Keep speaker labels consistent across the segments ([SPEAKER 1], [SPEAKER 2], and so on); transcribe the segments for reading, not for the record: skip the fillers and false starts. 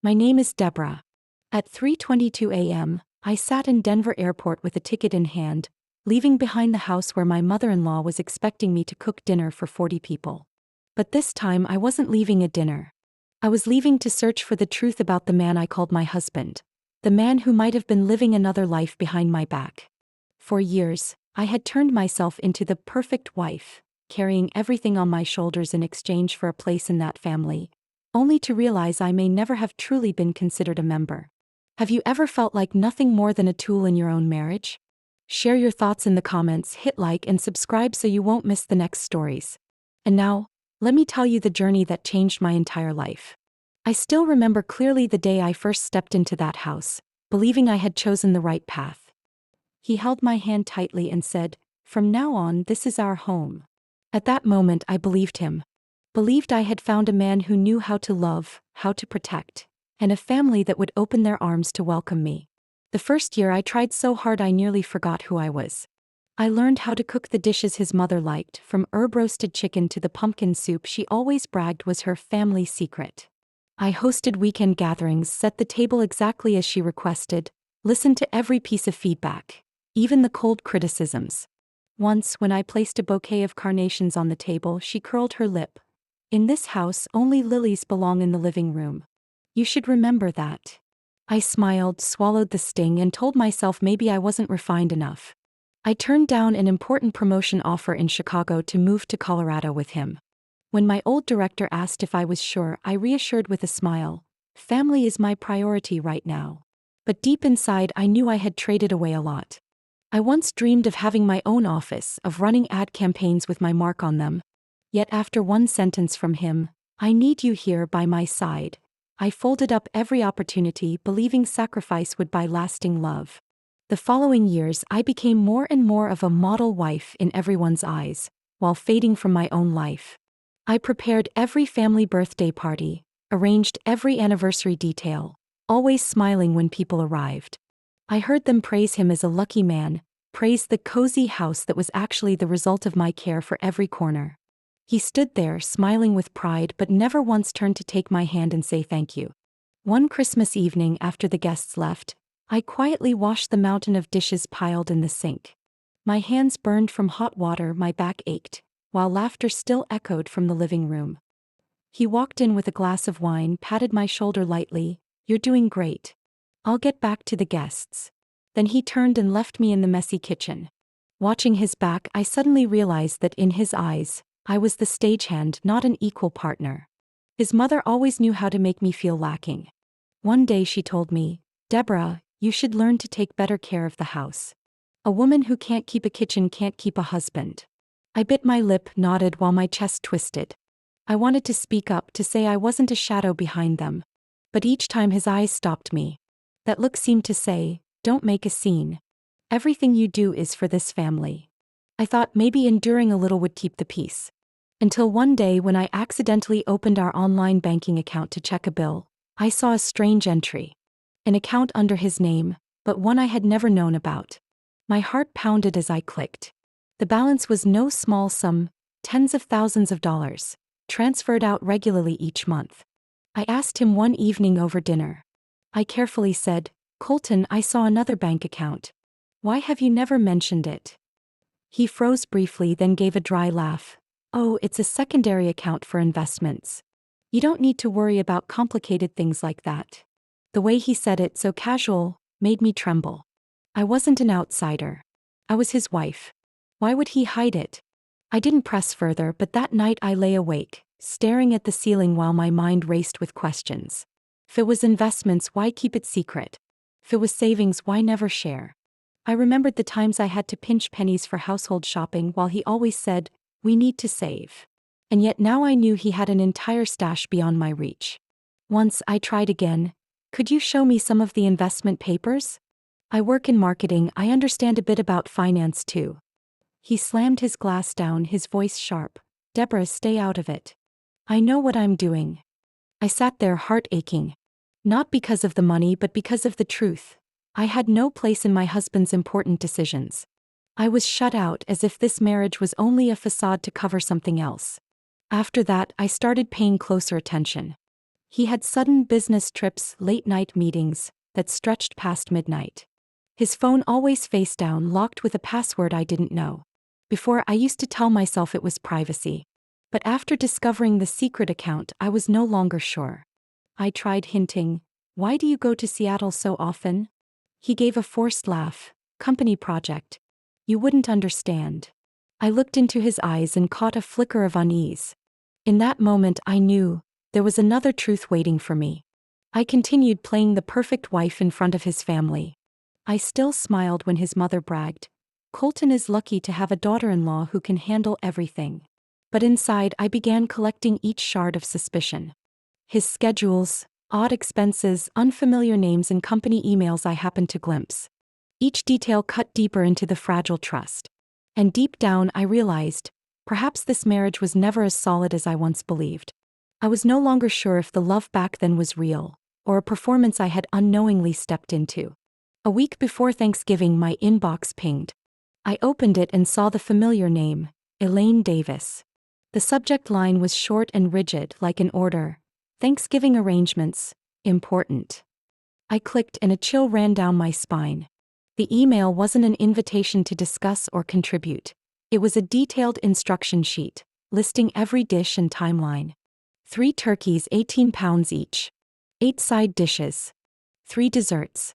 [SPEAKER 1] My name is Deborah. At 3:22 a.m., I sat in Denver airport with a ticket in hand, leaving behind the house where my mother-in-law was expecting me to cook dinner for 40 people. But this time I wasn't leaving a dinner. I was leaving to search for the truth about the man I called my husband, the man who might have been living another life behind my back. For years, I had turned myself into the perfect wife, carrying everything on my shoulders in exchange for a place in that family, only to realize I may never have truly been considered a member. Have you ever felt like nothing more than a tool in your own marriage? Share your thoughts in the comments, hit like and subscribe so you won't miss the next stories. And now, let me tell you the journey that changed my entire life. I still remember clearly the day I first stepped into that house, believing I had chosen the right path. He held my hand tightly and said, "From now on, this is our home." At that moment, I believed him. Believed I had found a man who knew how to love, how to protect, and a family that would open their arms to welcome me. The first year I tried so hard I nearly forgot who I was. I learned how to cook the dishes his mother liked, from herb-roasted chicken to the pumpkin soup she always bragged was her family secret. I hosted weekend gatherings, set the table exactly as she requested, listened to every piece of feedback, even the cold criticisms. Once, when I placed a bouquet of carnations on the table, she curled her lip. "In this house, only lilies belong in the living room. You should remember that." I smiled, swallowed the sting, and told myself maybe I wasn't refined enough. I turned down an important promotion offer in Chicago to move to Colorado with him. When my old director asked if I was sure, I reassured with a smile, "Family is my priority right now." But deep inside, I knew I had traded away a lot. I once dreamed of having my own office, of running ad campaigns with my mark on them. Yet after one sentence from him, "I need you here by my side," I folded up every opportunity, believing sacrifice would buy lasting love. The following years, I became more and more of a model wife in everyone's eyes, while fading from my own life. I prepared every family birthday party, arranged every anniversary detail, always smiling when people arrived. I heard them praise him as a lucky man, praise the cozy house that was actually the result of my care for every corner. He stood there, smiling with pride, but never once turned to take my hand and say thank you. One Christmas evening after the guests left, I quietly washed the mountain of dishes piled in the sink. My hands burned from hot water, my back ached, while laughter still echoed from the living room. He walked in with a glass of wine, patted my shoulder lightly. "You're doing great. I'll get back to the guests." Then he turned and left me in the messy kitchen. Watching his back, I suddenly realized that in his eyes, I was the stagehand, not an equal partner. His mother always knew how to make me feel lacking. One day she told me, "Deborah, you should learn to take better care of the house. A woman who can't keep a kitchen can't keep a husband." I bit my lip, nodded while my chest twisted. I wanted to speak up, to say I wasn't a shadow behind them. But each time his eyes stopped me. That look seemed to say, "Don't make a scene. Everything you do is for this family." I thought maybe enduring a little would keep the peace. Until one day when I accidentally opened our online banking account to check a bill, I saw a strange entry. An account under his name, but one I had never known about. My heart pounded as I clicked. The balance was no small sum, tens of thousands of dollars, transferred out regularly each month. I asked him one evening over dinner. I carefully said, "Colton, I saw another bank account. Why have you never mentioned it?" He froze briefly, then gave a dry laugh. "Oh, it's a secondary account for investments. You don't need to worry about complicated things like that." The way he said it, so casual, made me tremble. I wasn't an outsider. I was his wife. Why would he hide it? I didn't press further, but that night I lay awake, staring at the ceiling while my mind raced with questions. If it was investments, why keep it secret? If it was savings, why never share? I remembered the times I had to pinch pennies for household shopping while he always said, "We need to save." And yet now I knew he had an entire stash beyond my reach. Once I tried again. "Could you show me some of the investment papers? I work in marketing, I understand a bit about finance too." He slammed his glass down, his voice sharp. "Deborah, stay out of it. I know what I'm doing." I sat there, heart aching. Not because of the money, but because of the truth. I had no place in my husband's important decisions. I was shut out, as if this marriage was only a facade to cover something else. After that, I started paying closer attention. He had sudden business trips, late-night meetings that stretched past midnight. His phone always face down, locked with a password I didn't know. Before, I used to tell myself it was privacy. But after discovering the secret account, I was no longer sure. I tried hinting, "Why do you go to Seattle so often?" He gave a forced laugh. "Company project. You wouldn't understand." I looked into his eyes and caught a flicker of unease. In that moment, I knew there was another truth waiting for me. I continued playing the perfect wife in front of his family. I still smiled when his mother bragged, "Colton is lucky to have a daughter-in-law who can handle everything." But inside, I began collecting each shard of suspicion. His schedules, odd expenses, unfamiliar names, and company emails I happened to glimpse. Each detail cut deeper into the fragile trust. And deep down, I realized, perhaps this marriage was never as solid as I once believed. I was no longer sure if the love back then was real, or a performance I had unknowingly stepped into. A week before Thanksgiving, my inbox pinged. I opened it and saw the familiar name, Elaine Davis. The subject line was short and rigid, like an order. "Thanksgiving arrangements, important." I clicked and a chill ran down my spine. The email wasn't an invitation to discuss or contribute. It was a detailed instruction sheet, listing every dish and timeline. 3 turkeys, 18 pounds each. 8 side dishes. 3 desserts.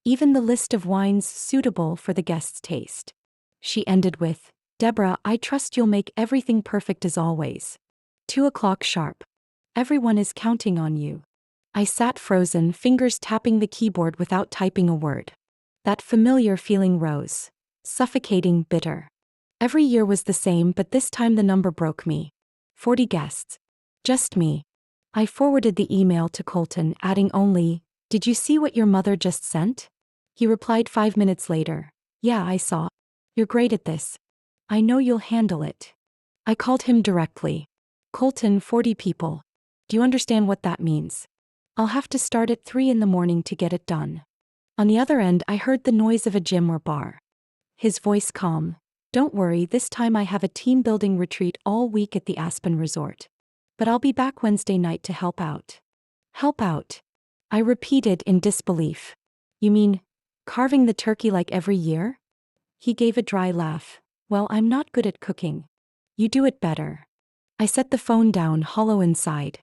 [SPEAKER 1] Even the list of wines suitable for the guests' taste. She ended with, "Deborah, I trust you'll make everything perfect as always. 2 o'clock sharp. Everyone is counting on you." I sat frozen, fingers tapping the keyboard without typing a word. That familiar feeling rose. Suffocating, bitter. Every year was the same, but this time the number broke me. 40 guests. Just me. I forwarded the email to Colton, adding only, "Did you see what your mother just sent?" He replied 5 minutes later, "Yeah, I saw. You're great at this. I know you'll handle it." I called him directly. "Colton, 40 people. Do you understand what that means? I'll have to start at 3 in the morning to get it done." On the other end, I heard the noise of a gym or bar. His voice calm. "Don't worry, this time I have a team-building retreat all week at the Aspen Resort. But I'll be back Wednesday night to help out." "Help out?" I repeated in disbelief. "You mean, carving the turkey like every year?" He gave a dry laugh. "Well, I'm not good at cooking. You do it better." I set the phone down, hollow inside.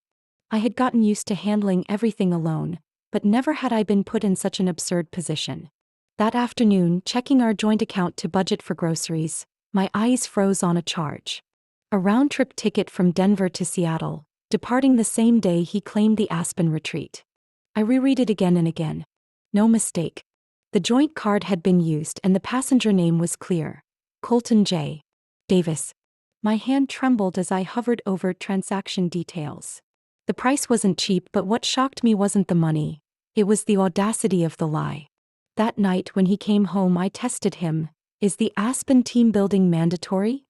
[SPEAKER 1] I had gotten used to handling everything alone, but never had I been put in such an absurd position. That afternoon, checking our joint account to budget for groceries, my eyes froze on a charge. A round-trip ticket from Denver to Seattle, departing the same day he claimed the Aspen retreat. I reread it again and again. No mistake. The joint card had been used and the passenger name was clear. Colton J. Davis. My hand trembled as I hovered over transaction details. The price wasn't cheap, but what shocked me wasn't the money. It was the audacity of the lie. That night when he came home, I tested him. "Is the Aspen team building mandatory?"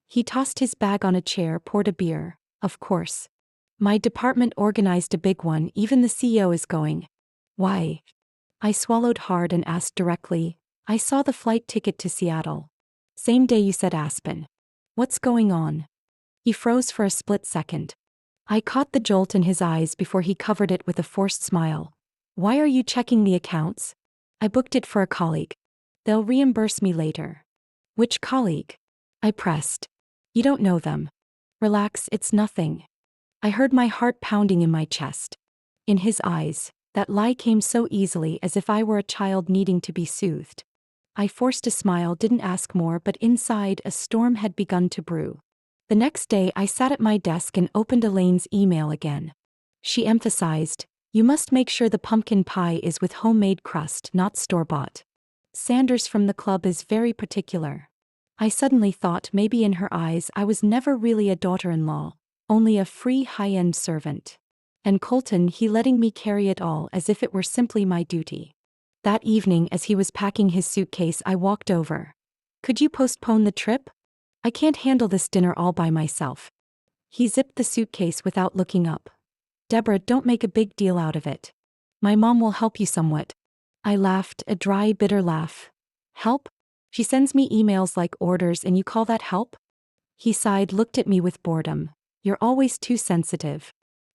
[SPEAKER 1] He tossed his bag on a chair, poured a beer. "Of course. My department organized a big one, even the CEO is going." "Why?" I swallowed hard and asked directly. "I saw the flight ticket to Seattle. Same day you said Aspen. What's going on?" He froze for a split second. I caught the jolt in his eyes before he covered it with a forced smile. "Why are you checking the accounts?" "I booked it for a colleague. They'll reimburse me later." "Which colleague?" I pressed. "You don't know them. Relax, it's nothing." I heard my heart pounding in my chest. In his eyes, that lie came so easily, as if I were a child needing to be soothed. I forced a smile, didn't ask more, but inside a storm had begun to brew. The next day I sat at my desk and opened Elaine's email again. She emphasized, "You must make sure the pumpkin pie is with homemade crust, not store-bought. Sanders from the club is very particular." I suddenly thought maybe in her eyes I was never really a daughter-in-law, only a free high-end servant. And Colton, he letting me carry it all as if it were simply my duty. That evening as he was packing his suitcase, I walked over. "Could you postpone the trip? I can't handle this dinner all by myself." He zipped the suitcase without looking up. "Deborah, don't make a big deal out of it. My mom will help you somewhat." I laughed, a dry, bitter laugh. "Help? She sends me emails like orders and you call that help?" He sighed, looked at me with boredom. "You're always too sensitive."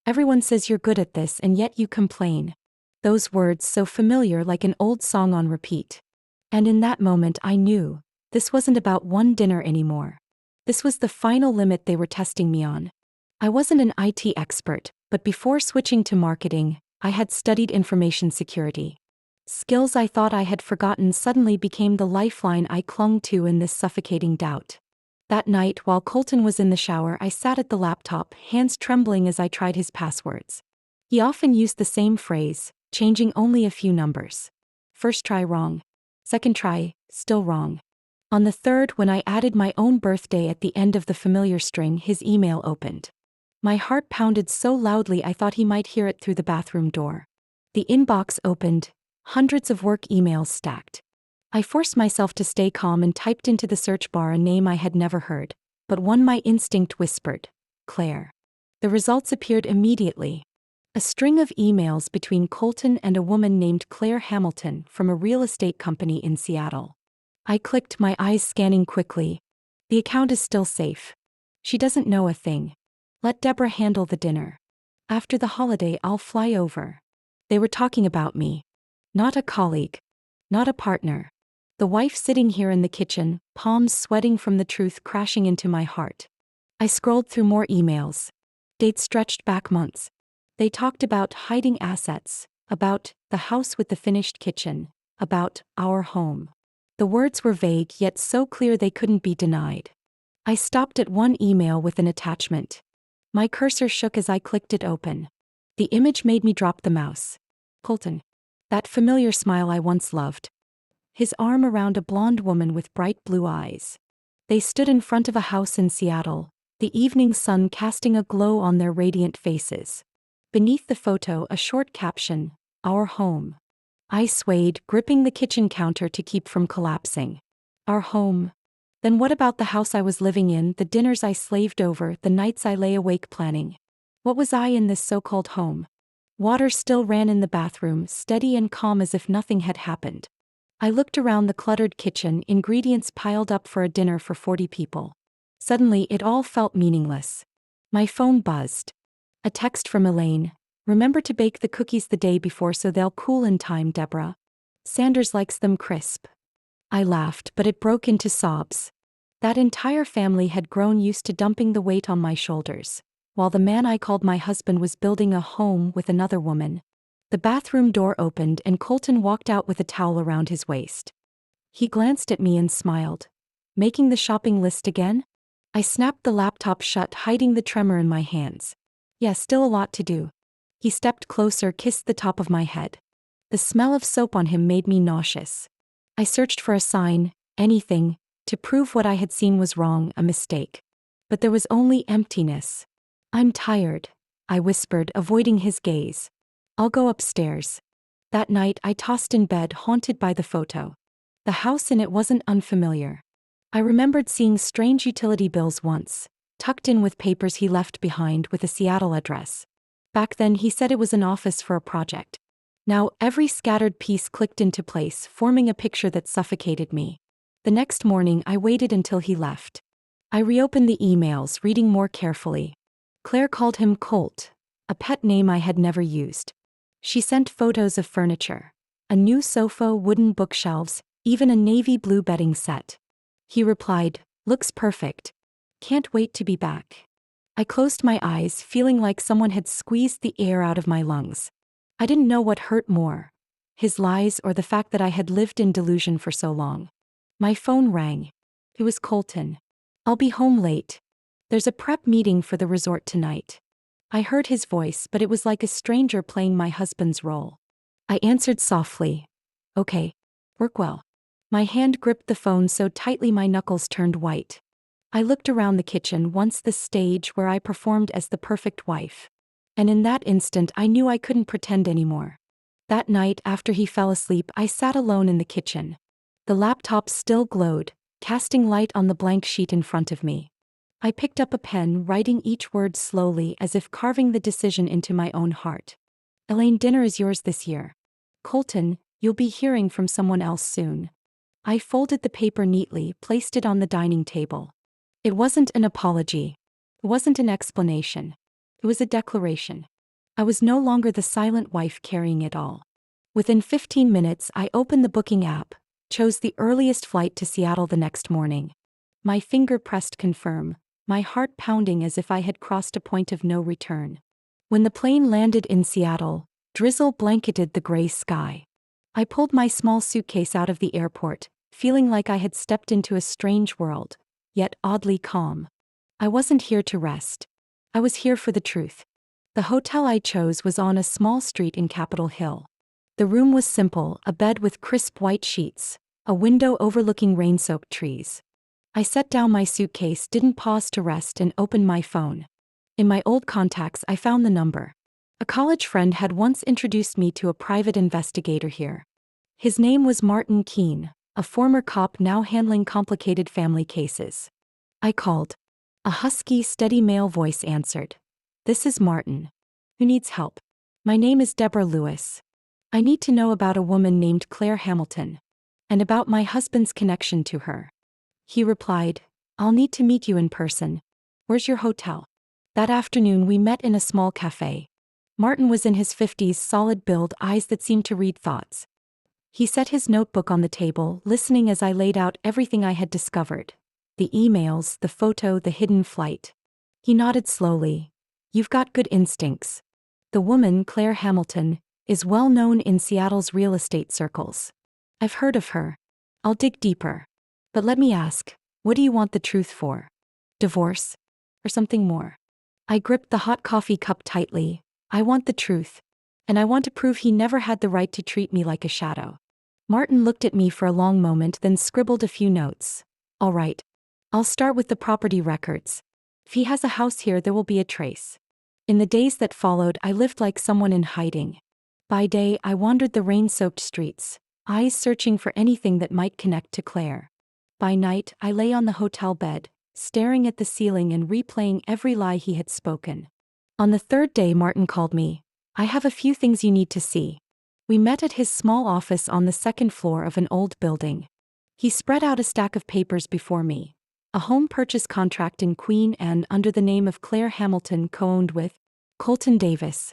[SPEAKER 1] Everyone says you're good at this and yet you complain. Those words so familiar, like an old song on repeat. And in that moment I knew, this wasn't about one dinner anymore. This was the final limit they were testing me on. I wasn't an IT expert, but before switching to marketing, I had studied information security. Skills I thought I had forgotten suddenly became the lifeline I clung to in this suffocating doubt. That night, while Colton was in the shower, I sat at the laptop, hands trembling as I tried his passwords. He often used the same phrase, changing only a few numbers. First try wrong. Second try, still wrong. On the third, when I added my own birthday at the end of the familiar string, his email opened. My heart pounded so loudly I thought he might hear it through the bathroom door. The inbox opened, hundreds of work emails stacked. I forced myself to stay calm and typed into the search bar a name I had never heard, but one my instinct whispered, Claire. The results appeared immediately. A string of emails between Colton and a woman named Claire Hamilton from a real estate company in Seattle. I clicked, my eyes scanning quickly. The account is still safe. She doesn't know a thing. Let Deborah handle the dinner. After the holiday, I'll fly over. They were talking about me. Not a colleague. Not a partner. The wife sitting here in the kitchen, palms sweating from the truth crashing into my heart. I scrolled through more emails. Dates stretched back months. They talked about hiding assets, about the house with the finished kitchen, about our home. The words were vague yet so clear they couldn't be denied. I stopped at one email with an attachment. My cursor shook as I clicked it open. The image made me drop the mouse. Colton. That familiar smile I once loved. His arm around a blonde woman with bright blue eyes. They stood in front of a house in Seattle, the evening sun casting a glow on their radiant faces. Beneath the photo, a short caption, Our home. I swayed, gripping the kitchen counter to keep from collapsing. Our home. Then what about the house I was living in, the dinners I slaved over, the nights I lay awake planning? What was I in this so-called home? Water still ran in the bathroom, steady and calm as if nothing had happened. I looked around the cluttered kitchen, ingredients piled up for a dinner for 40 people. Suddenly, it all felt meaningless. My phone buzzed. A text from Elaine. Remember to bake the cookies the day before so they'll cool in time, Deborah. Sanders likes them crisp. I laughed, but it broke into sobs. That entire family had grown used to dumping the weight on my shoulders, while the man I called my husband was building a home with another woman. The bathroom door opened and Colton walked out with a towel around his waist. He glanced at me and smiled. Making the shopping list again? I snapped the laptop shut, hiding the tremor in my hands. Yeah, still a lot to do. He stepped closer, kissed the top of my head. The smell of soap on him made me nauseous. I searched for a sign, anything, to prove what I had seen was wrong, a mistake. But there was only emptiness. I'm tired, I whispered, avoiding his gaze. I'll go upstairs. That night I tossed in bed, haunted by the photo. The house in it wasn't unfamiliar. I remembered seeing strange utility bills once, tucked in with papers he left behind with a Seattle address. Back then he said it was an office for a project. Now every scattered piece clicked into place, forming a picture that suffocated me. The next morning I waited until he left. I reopened the emails, reading more carefully. Claire called him Colt, a pet name I had never used. She sent photos of furniture. A new sofa, wooden bookshelves, even a navy blue bedding set. He replied, looks perfect. Can't wait to be back. I closed my eyes, feeling like someone had squeezed the air out of my lungs. I didn't know what hurt more, his lies or the fact that I had lived in delusion for so long. My phone rang. It was Colton. I'll be home late. There's a prep meeting for the resort tonight. I heard his voice, but it was like a stranger playing my husband's role. I answered softly. Okay. Work well. My hand gripped the phone so tightly my knuckles turned white. I looked around the kitchen, once the stage where I performed as the perfect wife. And in that instant I knew I couldn't pretend anymore. That night after he fell asleep, I sat alone in the kitchen. The laptop still glowed, casting light on the blank sheet in front of me. I picked up a pen, writing each word slowly as if carving the decision into my own heart. Elaine, dinner is yours this year. Colton, you'll be hearing from someone else soon. I folded the paper neatly, placed it on the dining table. It wasn't an apology. It wasn't an explanation. It was a declaration. I was no longer the silent wife carrying it all. Within 15 minutes, I opened the booking app, chose the earliest flight to Seattle the next morning. My finger pressed confirm, my heart pounding as if I had crossed a point of no return. When the plane landed in Seattle, drizzle blanketed the gray sky. I pulled my small suitcase out of the airport, feeling like I had stepped into a strange world, yet oddly calm. I wasn't here to rest. I was here for the truth. The hotel I chose was on a small street in Capitol Hill. The room was simple, a bed with crisp white sheets, a window overlooking rain-soaked trees. I set down my suitcase, didn't pause to rest, and opened my phone. In my old contacts, I found the number. A college friend had once introduced me to a private investigator here. His name was Martin Keene, a former cop now handling complicated family cases. I called. A husky, steady male voice answered. "This is Martin. Who needs help?" "My name is Deborah Lewis. I need to know about a woman named Claire Hamilton. And about my husband's connection to her." He replied, "I'll need to meet you in person. Where's your hotel?" That afternoon we met in a small cafe. Martin was in his 50s, solid build, eyes that seemed to read thoughts. He set his notebook on the table, listening as I laid out everything I had discovered. The emails, the photo, the hidden flight. He nodded slowly. "You've got good instincts. The woman, Claire Hamilton, is well known in Seattle's real estate circles. I've heard of her. I'll dig deeper. But let me ask, what do you want the truth for? Divorce? Or something more?" I gripped the hot coffee cup tightly. I want the truth. And I want to prove he never had the right to treat me like a shadow. Martin looked at me for a long moment, then scribbled a few notes. "All right. I'll start with the property records. If he has a house here, there will be a trace." In the days that followed, I lived like someone in hiding. By day, I wandered the rain-soaked streets, eyes searching for anything that might connect to Claire. By night, I lay on the hotel bed, staring at the ceiling and replaying every lie he had spoken. On the third day, Martin called me. "I have a few things you need to see." We met at his small office on the second floor of an old building. He spread out a stack of papers before me. A home purchase contract in Queen Anne under the name of Claire Hamilton, co-owned with Colton Davis.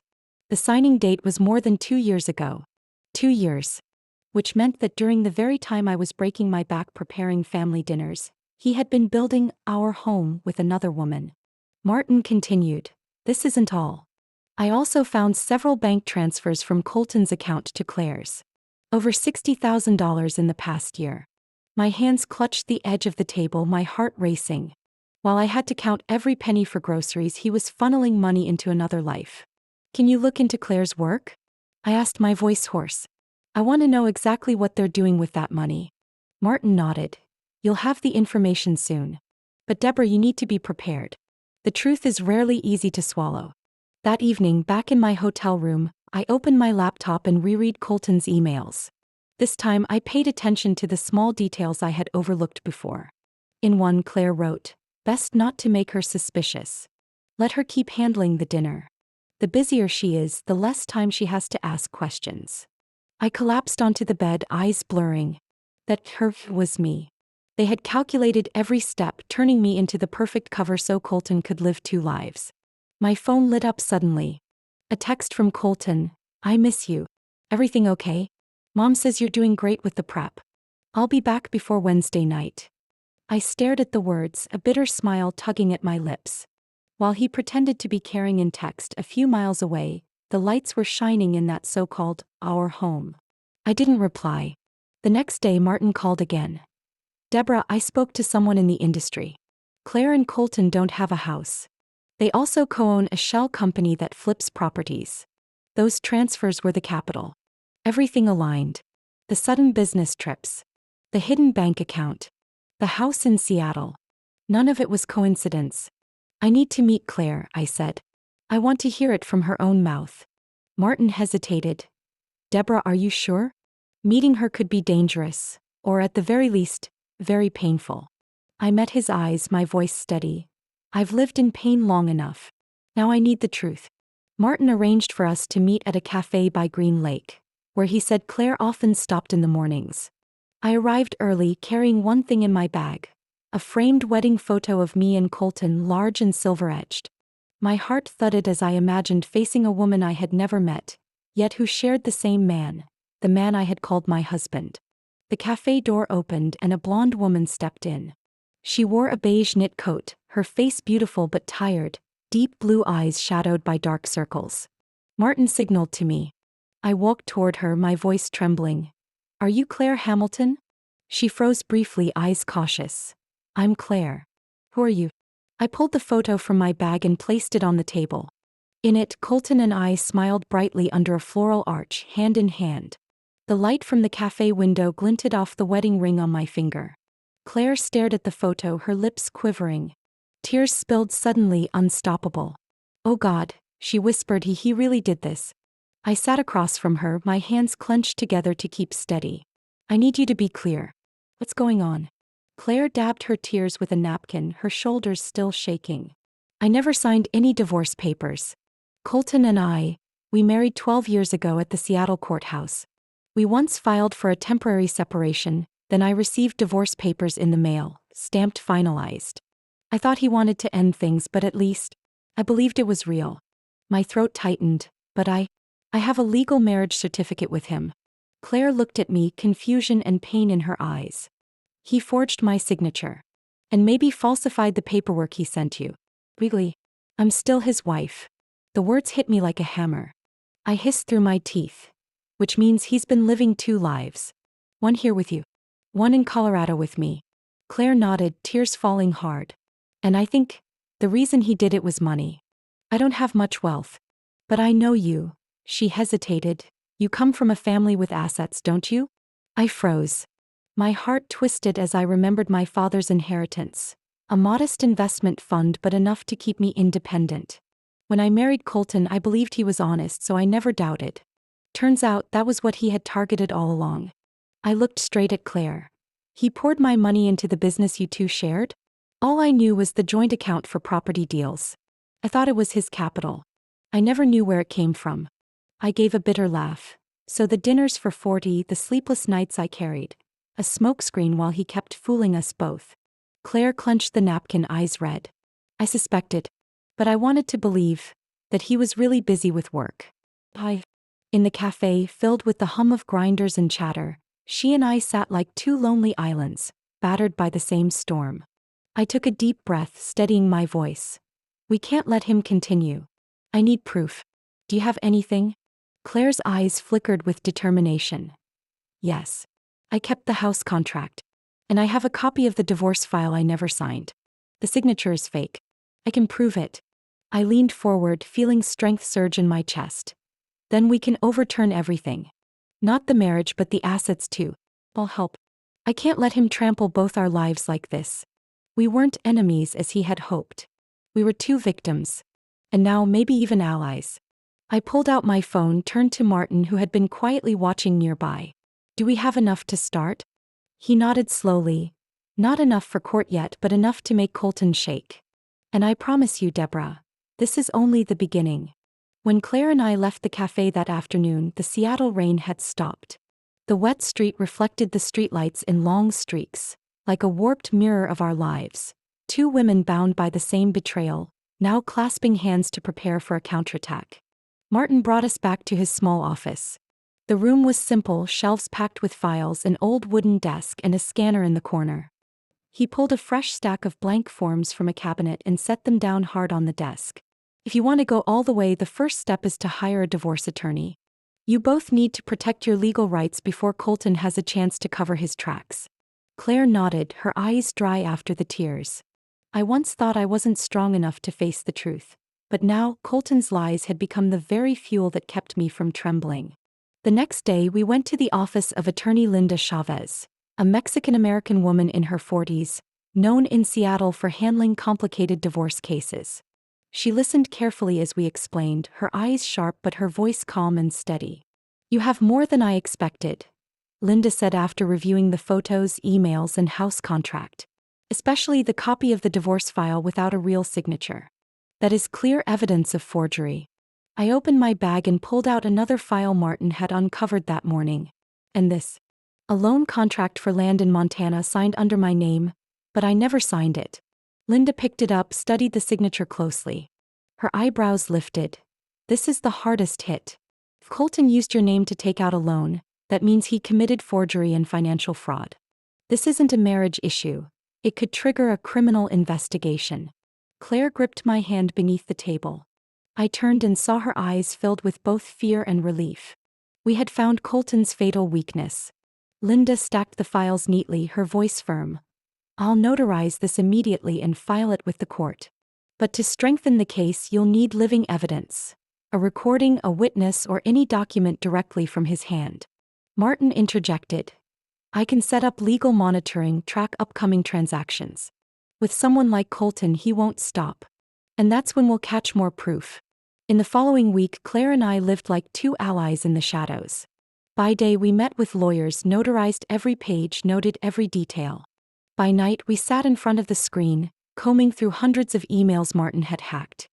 [SPEAKER 1] The signing date was more than 2 years ago. 2 years. Which meant that during the very time I was breaking my back preparing family dinners, he had been building our home with another woman. Martin continued, "This isn't all. I also found several bank transfers from Colton's account to Claire's. Over $60,000 in the past year." My hands clutched the edge of the table, my heart racing. While I had to count every penny for groceries, he was funneling money into another life. "Can you look into Claire's work?" I asked, my voice hoarse. "I want to know exactly what they're doing with that money." Martin nodded. "You'll have the information soon. But Deborah, you need to be prepared. The truth is rarely easy to swallow." That evening, back in my hotel room, I opened my laptop and reread Colton's emails. This time, I paid attention to the small details I had overlooked before. In one, Claire wrote, "Best not to make her suspicious. Let her keep handling the dinner. The busier she is, the less time she has to ask questions." I collapsed onto the bed, eyes blurring. That her was me. They had calculated every step, turning me into the perfect cover so Colton could live 2 lives. My phone lit up suddenly. A text from Colton. "I miss you. Everything okay? Mom says you're doing great with the prep. I'll be back before Wednesday night." I stared at the words, a bitter smile tugging at my lips. While he pretended to be caring in text a few miles away, the lights were shining in that so-called our home. I didn't reply. The next day, Martin called again. "Deborah, I spoke to someone in the industry. Claire and Colton don't have a house. They also co-own a shell company that flips properties. Those transfers were the capital. Everything aligned. The sudden business trips. The hidden bank account. The house in Seattle. None of it was coincidence. I need to meet Claire," I said. "I want to hear it from her own mouth." Martin hesitated. "Deborah, are you sure? Meeting her could be dangerous, or at the very least, very painful." I met his eyes, my voice steady. "I've lived in pain long enough. Now I need the truth." Martin arranged for us to meet at a cafe by Green Lake, where he said Claire often stopped in the mornings. I arrived early, carrying one thing in my bag, a framed wedding photo of me and Colton, large and silver-edged. My heart thudded as I imagined facing a woman I had never met, yet who shared the same man, the man I had called my husband. The cafe door opened and a blonde woman stepped in. She wore a beige knit coat, her face beautiful but tired, deep blue eyes shadowed by dark circles. Martin signaled to me. I walked toward her, my voice trembling. "Are you Claire Hamilton?" She froze briefly, eyes cautious. "I'm Claire." "Who are you?" I pulled the photo from my bag and placed it on the table. In it, Colton and I smiled brightly under a floral arch, hand in hand. The light from the cafe window glinted off the wedding ring on my finger. Claire stared at the photo, her lips quivering. Tears spilled suddenly, unstoppable. "Oh God," she whispered, he really did this." I sat across from her, my hands clenched together to keep steady. "I need you to be clear. What's going on?" Claire dabbed her tears with a napkin, her shoulders still shaking. "I never signed any divorce papers. Colton and we married 12 years ago at the Seattle courthouse. We once filed for a temporary separation, then I received divorce papers in the mail, stamped finalized. I thought he wanted to end things, but at least I believed it was real." My throat tightened, but I have a legal marriage certificate with him. Claire looked at me, confusion and pain in her eyes. "He forged my signature. And maybe falsified the paperwork he sent you. Legally, I'm still his wife." The words hit me like a hammer. I hissed through my teeth. "Which means he's been living 2 lives. One here with you. One in Colorado with me." Claire nodded, tears falling hard. "And I think the reason he did it was money. I don't have much wealth. But I know you." She hesitated. "You come from a family with assets, don't you?" I froze. My heart twisted as I remembered my father's inheritance. A modest investment fund, but enough to keep me independent. When I married Colton, I believed he was honest, so I never doubted. Turns out that was what he had targeted all along. I looked straight at Claire. "He poured my money into the business you two shared?" All I knew was the joint account for property deals. I thought it was his capital. I never knew where it came from. I gave a bitter laugh. "So the dinners for 40, the sleepless nights I carried. A smokescreen while he kept fooling us both." Claire clenched the napkin, eyes red. "I suspected. But I wanted to believe that he was really busy with work." In the cafe, filled with the hum of grinders and chatter, she and I sat like 2 lonely islands, battered by the same storm. I took a deep breath, steadying my voice. "We can't let him continue. I need proof. Do you have anything?" Claire's eyes flickered with determination. "Yes. I kept the house contract. And I have a copy of the divorce file I never signed. The signature is fake. I can prove it." I leaned forward, feeling strength surge in my chest. "Then we can overturn everything. Not the marriage, but the assets too. I'll help. I can't let him trample both our lives like this. We weren't enemies as he had hoped. We were 2 victims. And now maybe even allies." I pulled out my phone, turned to Martin, who had been quietly watching nearby. "Do we have enough to start?" He nodded slowly. "Not enough for court yet, but enough to make Colton shake. And I promise you, Deborah, this is only the beginning." When Claire and I left the cafe that afternoon, the Seattle rain had stopped. The wet street reflected the streetlights in long streaks, like a warped mirror of our lives. 2 women bound by the same betrayal, now clasping hands to prepare for a counterattack. Martin brought us back to his small office. The room was simple, shelves packed with files, an old wooden desk, and a scanner in the corner. He pulled a fresh stack of blank forms from a cabinet and set them down hard on the desk. "If you want to go all the way, the first step is to hire a divorce attorney. You both need to protect your legal rights before Colton has a chance to cover his tracks." Claire nodded, her eyes dry after the tears. I once thought I wasn't strong enough to face the truth. But now, Colton's lies had become the very fuel that kept me from trembling. The next day, we went to the office of attorney Linda Chavez, a Mexican-American woman in her 40s, known in Seattle for handling complicated divorce cases. She listened carefully as we explained, her eyes sharp but her voice calm and steady. "You have more than I expected," Linda said after reviewing the photos, emails, and house contract. "Especially the copy of the divorce file without a real signature. That is clear evidence of forgery." I opened my bag and pulled out another file Martin had uncovered that morning. "And this? A loan contract for land in Montana signed under my name, but I never signed it." Linda picked it up, studied the signature closely. Her eyebrows lifted. This is the hardest hit. If Colton used your name to take out a loan, that means he committed forgery and financial fraud. This isn't a marriage issue. It could trigger a criminal investigation. Claire gripped my hand beneath the table. I turned and saw her eyes filled with both fear and relief. We had found Colton's fatal weakness. Linda stacked the files neatly, her voice firm. I'll notarize this immediately and file it with the court. But to strengthen the case, you'll need living evidence. A recording, a witness, or any document directly from his hand. Martin interjected. I can set up legal monitoring, track upcoming transactions. With someone like Colton, he won't stop. And that's when we'll catch more proof. In the following week, Claire and I lived like two allies in the shadows. By day, we met with lawyers, notarized every page, noted every detail. By night, we sat in front of the screen, combing through hundreds of emails Martin had hacked.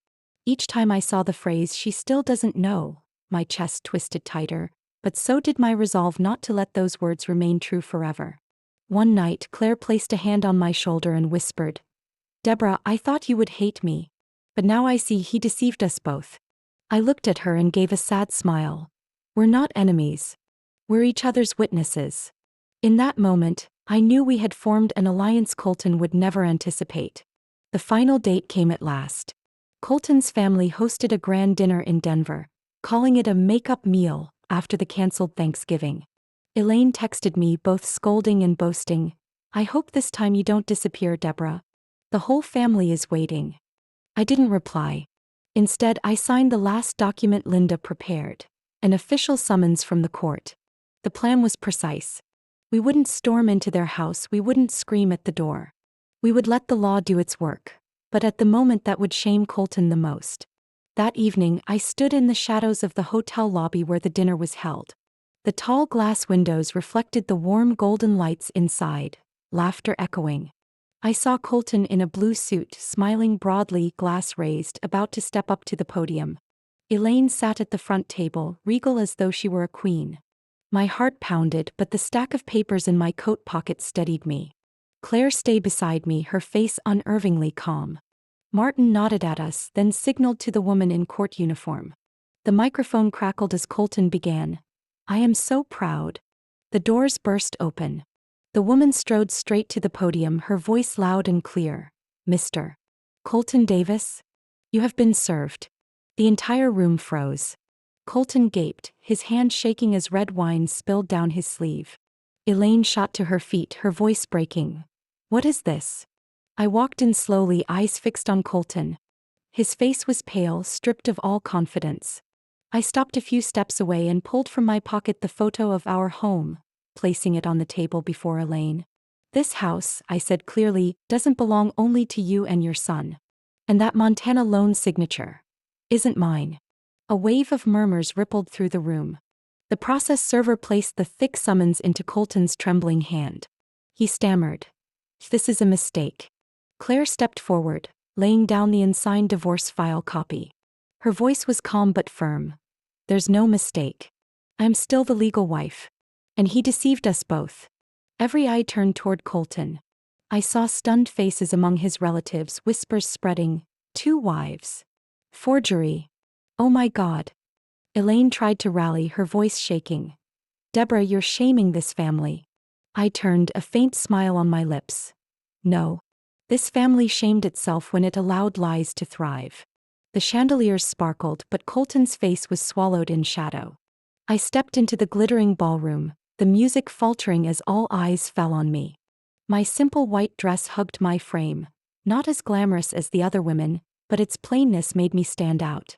[SPEAKER 1] Each time I saw the phrase, "she still doesn't know," my chest twisted tighter, but so did my resolve not to let those words remain true forever. One night, Claire placed a hand on my shoulder and whispered, "Deborah, I thought you would hate me. But now I see he deceived us both." I looked at her and gave a sad smile. We're not enemies. We're each other's witnesses. In that moment, I knew we had formed an alliance Colton would never anticipate. The final date came at last. Colton's family hosted a grand dinner in Denver, calling it a make-up meal after the canceled Thanksgiving. Elaine texted me, both scolding and boasting, "I hope this time you don't disappear, Deborah. The whole family is waiting." I didn't reply. Instead, I signed the last document Linda prepared, an official summons from the court. The plan was precise. We wouldn't storm into their house, we wouldn't scream at the door. We would let the law do its work, but at the moment that would shame Colton the most. That evening, I stood in the shadows of the hotel lobby where the dinner was held. The tall glass windows reflected the warm golden lights inside, laughter echoing. I saw Colton in a blue suit, smiling broadly, glass raised, about to step up to the podium. Elaine sat at the front table, regal as though she were a queen. My heart pounded, but the stack of papers in my coat pocket steadied me. Claire stayed beside me, her face unervingly calm. Martin nodded at us, then signaled to the woman in court uniform. The microphone crackled as Colton began. "I am so proud." The doors burst open. The woman strode straight to the podium, her voice loud and clear. "Mr. Colton Davis? You have been served." The entire room froze. Colton gaped, his hand shaking as red wine spilled down his sleeve. Elaine shot to her feet, her voice breaking. "What is this?" I walked in slowly, eyes fixed on Colton. His face was pale, stripped of all confidence. I stopped a few steps away and pulled from my pocket the photo of our home, placing it on the table before Elaine. "This house," I said clearly, "doesn't belong only to you and your son. And that Montana loan signature isn't mine." A wave of murmurs rippled through the room. The process server placed the thick summons into Colton's trembling hand. He stammered, "This is a mistake." Claire stepped forward, laying down the unsigned divorce file copy. Her voice was calm but firm. "There's no mistake. I'm still the legal wife. And he deceived us both." Every eye turned toward Colton. I saw stunned faces among his relatives, whispers spreading, "2 wives. Forgery. Oh my God." Elaine tried to rally, her voice shaking. "Deborah, you're shaming this family." I turned, a faint smile on my lips. "No. This family shamed itself when it allowed lies to thrive." The chandeliers sparkled, but Colton's face was swallowed in shadow. I stepped into the glittering ballroom, the music faltering as all eyes fell on me. My simple white dress hugged my frame, not as glamorous as the other women, but its plainness made me stand out.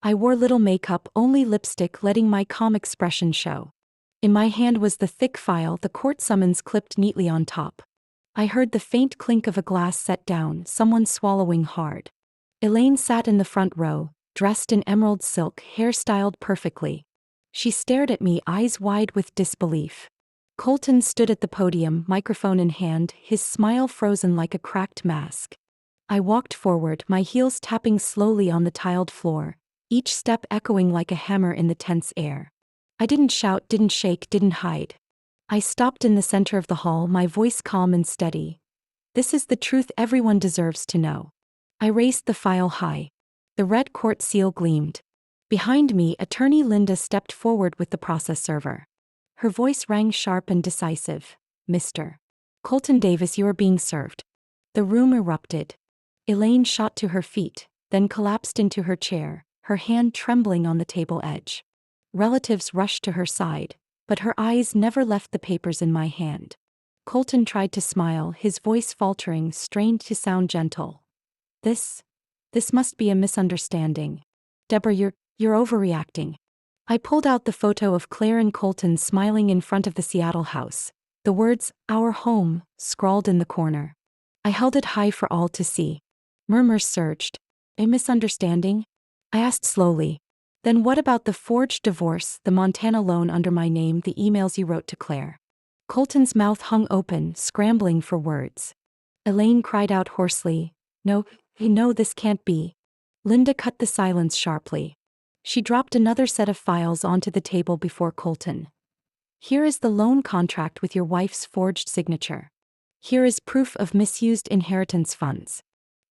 [SPEAKER 1] I wore little makeup, only lipstick, letting my calm expression show. In my hand was the thick file, the court summons clipped neatly on top. I heard the faint clink of a glass set down, someone swallowing hard. Elaine sat in the front row, dressed in emerald silk, hair styled perfectly. She stared at me, eyes wide with disbelief. Colton stood at the podium, microphone in hand, his smile frozen like a cracked mask. I walked forward, my heels tapping slowly on the tiled floor, each step echoing like a hammer in the tense air. I didn't shout, didn't shake, didn't hide. I stopped in the center of the hall, my voice calm and steady. "This is the truth everyone deserves to know." I raised the file high. The red court seal gleamed. Behind me, attorney Linda stepped forward with the process server. Her voice rang sharp and decisive. Mr. Colton Davis, you are being served. The room erupted. Elaine shot to her feet, then collapsed into her chair, her hand trembling on the table edge. Relatives rushed to her side, but her eyes never left the papers in my hand. Colton tried to smile, his voice faltering, strained to sound gentle. This must be a misunderstanding. Deborah, you're overreacting. I pulled out the photo of Claire and Colton smiling in front of the Seattle house, the words, "Our home," scrawled in the corner. I held it high for all to see. Murmurs surged. A misunderstanding? I asked slowly. Then what about the forged divorce, the Montana loan under my name, the emails you wrote to Claire? Colton's mouth hung open, scrambling for words. Elaine cried out hoarsely, No, this can't be." Linda cut the silence sharply. She dropped another set of files onto the table before Colton. "Here is the loan contract with your wife's forged signature. Here is proof of misused inheritance funds.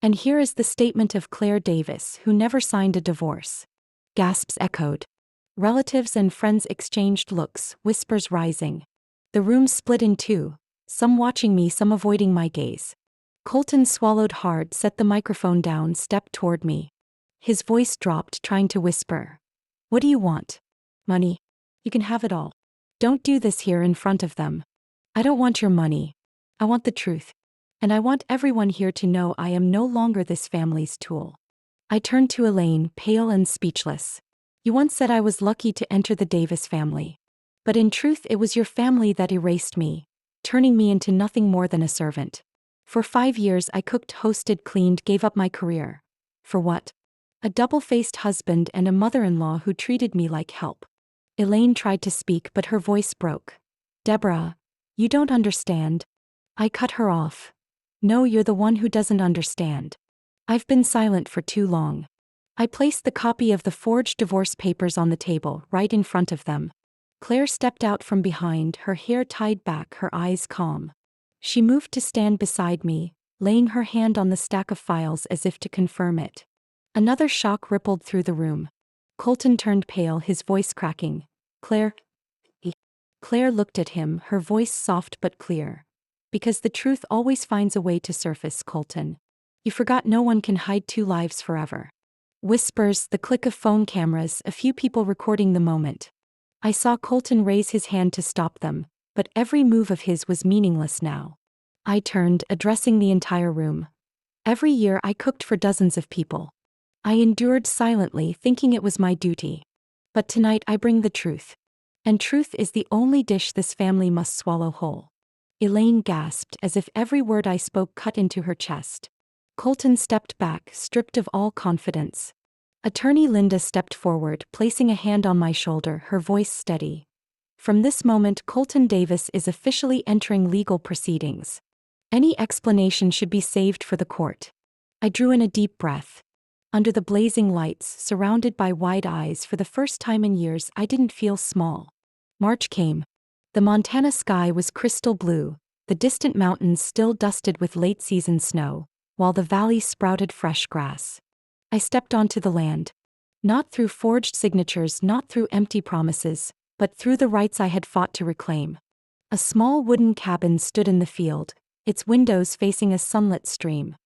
[SPEAKER 1] And here is the statement of Claire Davis, who never signed a divorce." Gasps echoed. Relatives and friends exchanged looks, whispers rising. The room split in two, some watching me, some avoiding my gaze. Colton swallowed hard, set the microphone down, stepped toward me. His voice dropped, trying to whisper. "What do you want? Money? You can have it all. Don't do this here in front of them. I don't want your money. I want the truth. And I want everyone here to know I am no longer this family's tool." I turned to Elaine, pale and speechless. "You once said I was lucky to enter the Davis family. But in truth it was your family that erased me, turning me into nothing more than a servant. For 5 years I cooked, hosted, cleaned, gave up my career. For what? A double-faced husband and a mother-in-law who treated me like help." Elaine tried to speak, but her voice broke. "Deborah, you don't understand." I cut her off. "No, you're the one who doesn't understand. I've been silent for too long." I placed the copy of the forged divorce papers on the table, right in front of them. Claire stepped out from behind, her hair tied back, her eyes calm. She moved to stand beside me, laying her hand on the stack of files as if to confirm it. Another shock rippled through the room. Colton turned pale, his voice cracking. "Claire?" Claire looked at him, her voice soft but clear. "Because the truth always finds a way to surface, Colton. You forgot no one can hide two lives forever." Whispers, the click of phone cameras, a few people recording the moment. I saw Colton raise his hand to stop them, but every move of his was meaningless now. I turned, addressing the entire room. "Every year I cooked for dozens of people. I endured silently, thinking it was my duty. But tonight I bring the truth. And truth is the only dish this family must swallow whole." Elaine gasped, as if every word I spoke cut into her chest. Colton stepped back, stripped of all confidence. Attorney Linda stepped forward, placing a hand on my shoulder, her voice steady. "From this moment, Colton Davis is officially entering legal proceedings. Any explanation should be saved for the court." I drew in a deep breath. Under the blazing lights, surrounded by wide eyes, for the first time in years I didn't feel small. March came. The Montana sky was crystal blue, the distant mountains still dusted with late-season snow, while the valley sprouted fresh grass. I stepped onto the land. Not through forged signatures, not through empty promises, but through the rights I had fought to reclaim. A small wooden cabin stood in the field, its windows facing a sunlit stream.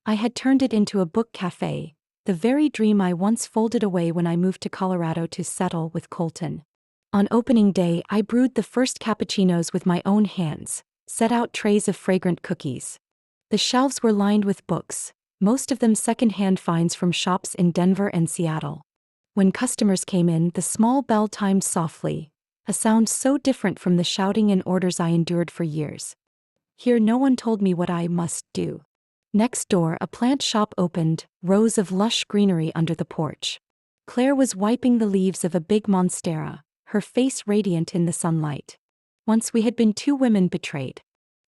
[SPEAKER 1] I had turned it into a book cafe, the very dream I once folded away when I moved to Colorado to settle with Colton. On opening day, I brewed the first cappuccinos with my own hands, set out trays of fragrant cookies. The shelves were lined with books, most of them second-hand finds from shops in Denver and Seattle. When customers came in, the small bell timed softly, a sound so different from the shouting and orders I endured for years. Here no one told me what I must do. Next door, a plant shop opened, rows of lush greenery under the porch. Claire was wiping the leaves of a big monstera, her face radiant in the sunlight. Once we had been two women betrayed.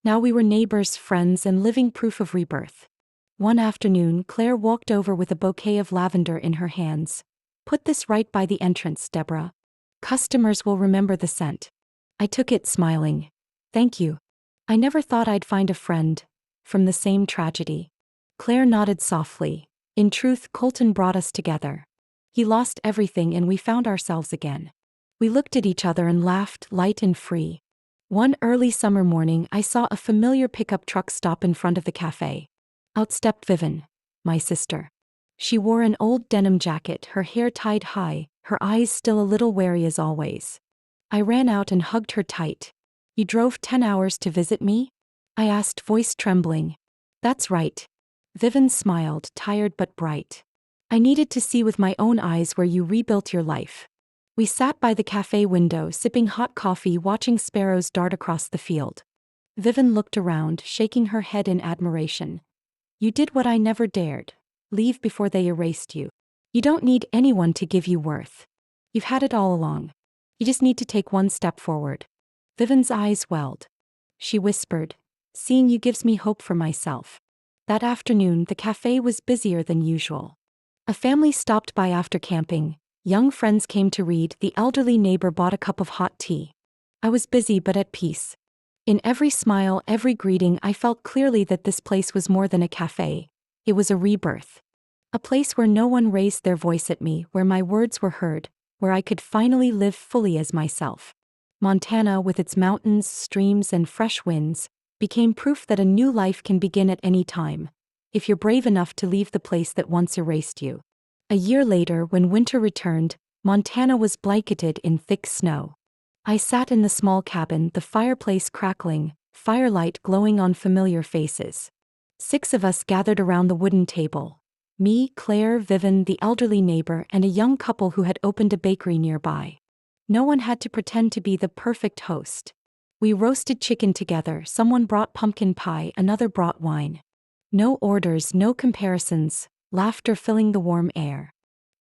[SPEAKER 1] Now we were neighbors, friends, and living proof of rebirth. One afternoon, Claire walked over with a bouquet of lavender in her hands. "Put this right by the entrance, Deborah. Customers will remember the scent." I took it, smiling. "Thank you. I never thought I'd find a friend from the same tragedy." Claire nodded softly. In truth, Colton brought us together. He lost everything and we found ourselves again. We looked at each other and laughed, light and free. One early summer morning, I saw a familiar pickup truck stop in front of the cafe. Out stepped Vivian, my sister. She wore an old denim jacket, her hair tied high, her eyes still a little wary as always. I ran out and hugged her tight. "You drove 10 hours to visit me?" I asked, voice trembling. "That's right." Vivian smiled, tired but bright. "I needed to see with my own eyes where you rebuilt your life." We sat by the cafe window, sipping hot coffee, watching sparrows dart across the field. Vivian looked around, shaking her head in admiration. "You did what I never dared. Leave before they erased you. You don't need anyone to give you worth. You've had it all along. You just need to take one step forward." Vivian's eyes welled. She whispered, "Seeing you gives me hope for myself." That afternoon, the cafe was busier than usual. A family stopped by after camping. Young friends came to read, the elderly neighbor bought a cup of hot tea. I was busy but at peace. In every smile, every greeting, I felt clearly that this place was more than a cafe. It was a rebirth. A place where no one raised their voice at me, where my words were heard, where I could finally live fully as myself. Montana, with its mountains, streams, and fresh winds, became proof that a new life can begin at any time, if you're brave enough to leave the place that once erased you. A year later, when winter returned, Montana was blanketed in thick snow. I sat in the small cabin, the fireplace crackling, firelight glowing on familiar faces. 6 of us gathered around the wooden table. Me, Claire, Vivian, the elderly neighbor, and a young couple who had opened a bakery nearby. No one had to pretend to be the perfect host. We roasted chicken together, someone brought pumpkin pie, another brought wine. No orders, no comparisons, laughter filling the warm air.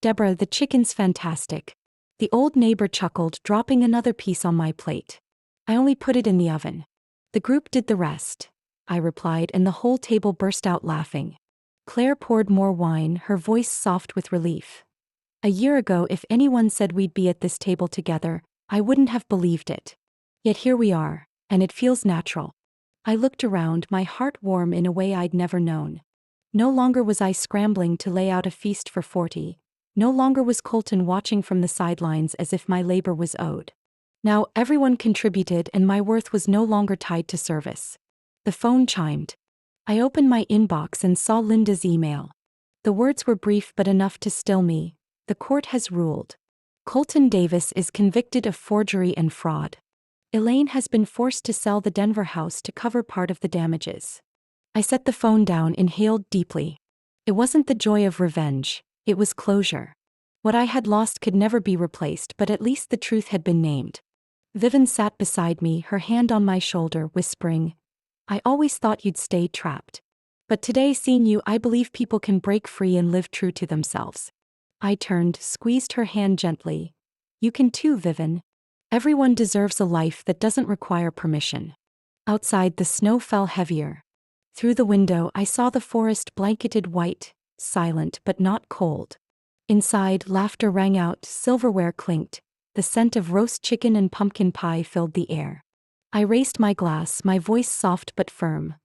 [SPEAKER 1] "Deborah, the chicken's fantastic." The old neighbor chuckled, dropping another piece on my plate. "I only put it in the oven." "The group did the rest," I replied, and the whole table burst out laughing. Claire poured more wine, her voice soft with relief. "A year ago, if anyone said we'd be at this table together, I wouldn't have believed it. Yet here we are, and it feels natural." I looked around, my heart warm in a way I'd never known. No longer was I scrambling to lay out a feast for 40. No longer was Colton watching from the sidelines as if my labor was owed. Now everyone contributed and my worth was no longer tied to service. The phone chimed. I opened my inbox and saw Linda's email. The words were brief but enough to still me. "The court has ruled. Colton Davis is convicted of forgery and fraud. Elaine has been forced to sell the Denver house to cover part of the damages." I set the phone down, inhaled deeply. It wasn't the joy of revenge, it was closure. What I had lost could never be replaced, but at least the truth had been named. Vivian sat beside me, her hand on my shoulder, whispering, "I always thought you'd stay trapped. But today, seeing you, I believe people can break free and live true to themselves." I turned, squeezed her hand gently. "You can too, Vivian. Everyone deserves a life that doesn't require permission." Outside, the snow fell heavier. Through the window, I saw the forest blanketed white, silent but not cold. Inside, laughter rang out, silverware clinked, the scent of roast chicken and pumpkin pie filled the air. I raised my glass, my voice soft but firm.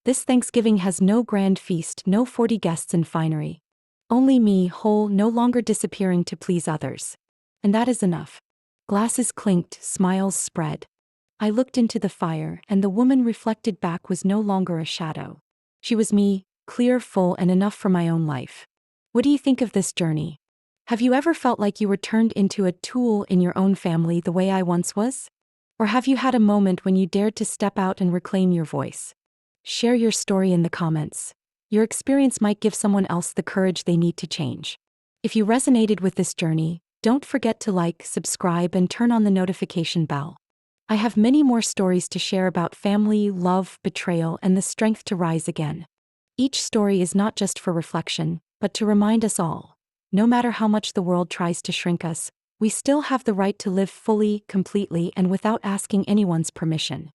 [SPEAKER 1] "This Thanksgiving has no grand feast, no 40 guests and finery. Only me, whole, no longer disappearing to please others. And that is enough." Glasses clinked, smiles spread. I looked into the fire, and the woman reflected back was no longer a shadow. She was me, clear, full, and enough for my own life. What do you think of this journey? Have you ever felt like you were turned into a tool in your own family the way I once was? Or have you had a moment when you dared to step out and reclaim your voice? Share your story in the comments. Your experience might give someone else the courage they need to change. If you resonated with this journey, don't forget to like, subscribe, and turn on the notification bell. I have many more stories to share about family, love, betrayal, and the strength to rise again. Each story is not just for reflection, but to remind us all, no matter how much the world tries to shrink us, we still have the right to live fully, completely, and without asking anyone's permission.